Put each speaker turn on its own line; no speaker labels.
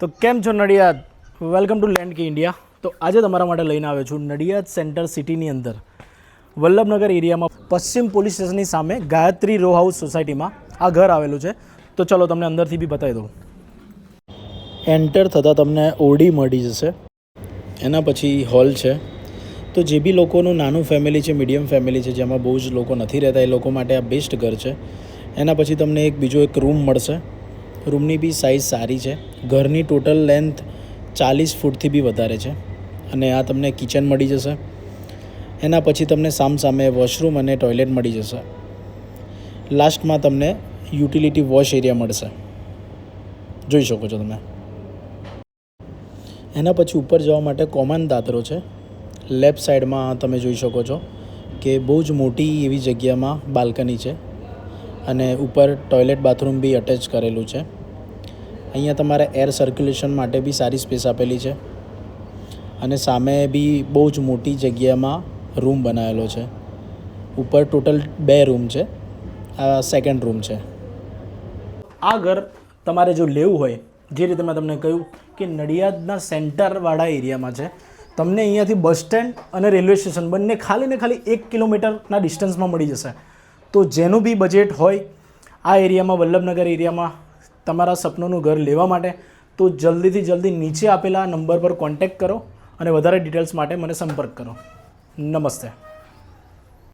તો કેમ છો નડિયાદ? વેલકમ ટુ લેન્ડ કી ઇન્ડિયા. તો આજે તમારા માટે લઈને આવ્યો છું નડિયાદ સેન્ટર સિટીની અંદર વલ્લભનગર એરિયામાં પશ્ચિમ પોલીસ સ્ટેશનની સામે ગાયત્રી રો હાઉસ સોસાયટીમાં આ ઘર આવેલું છે. તો ચલો તમને અંદરથી બી બતાવી દઉં. એન્ટર થતાં તમને ઓડી મળી જશે, એના પછી હોલ છે. તો જે બી લોકોનું નાનું ફેમિલી છે, મીડિયમ ફેમિલી છે, જેમાં બહુ જ લોકો નથી રહેતા, એ લોકો માટે આ બેસ્ટ ઘર છે. એના પછી તમને બીજો એક રૂમ મળશે. રૂમની બી સાઇઝ સારી છે. ઘરની ટોટલ લેન્થ 40 ફૂટથી બી વધારે છે. અને આ તમને કિચન મળી જશે. એના પછી તમને સામે વોશરૂમ અને ટોયલેટ મળી જશે. લાસ્ટમાં તમને યુટિલિટી વોશ એરિયા મળશે, જોઈ શકો છો તમે. એના પછી ઉપર જવા માટે કોમન દાદરો છે. લેફ્ટ સાઈડમાં તમે જોઈ શકો છો કે બહુ જ મોટી એવી જગ્યામાં બાલ્કની છે અને ઉપર ટોયલેટ બાથરૂમ બી અટેચ કરેલું છે. અહીંયા તમારે એર સર્ક્યુલેશન માટે બી સારી સ્પેસ આપેલી છે અને સામે બી બહુ જ મોટી જગ્યામાં રૂમ બનાવેલો છે. ઉપર ટોટલ 2 રૂમ છે, આ સેકન્ડ રૂમ છે. આ ઘર તમારે જો લેવું હોય, જે રીતે મેં તમને કહ્યું કે નડિયાદના સેન્ટરવાળા એરિયામાં છે, તમને અહીંયાથી બસ સ્ટેન્ડ અને રેલવે સ્ટેશન બંને ખાલી 1 કિલોમીટરના ડિસ્ટન્સમાં મળી જશે. તો જેનું બી બજેટ હોય આ એરિયામાં, વલ્લભનગર એરિયામાં તમારા સપનોનું ઘર લેવા માટે, તો જલ્દીથી જલ્દી નીચે આપેલા નંબર પર કોન્ટેક્ટ કરો અને વધારે ડિટેલ્સ માટે મને સંપર્ક કરો. નમસ્તે.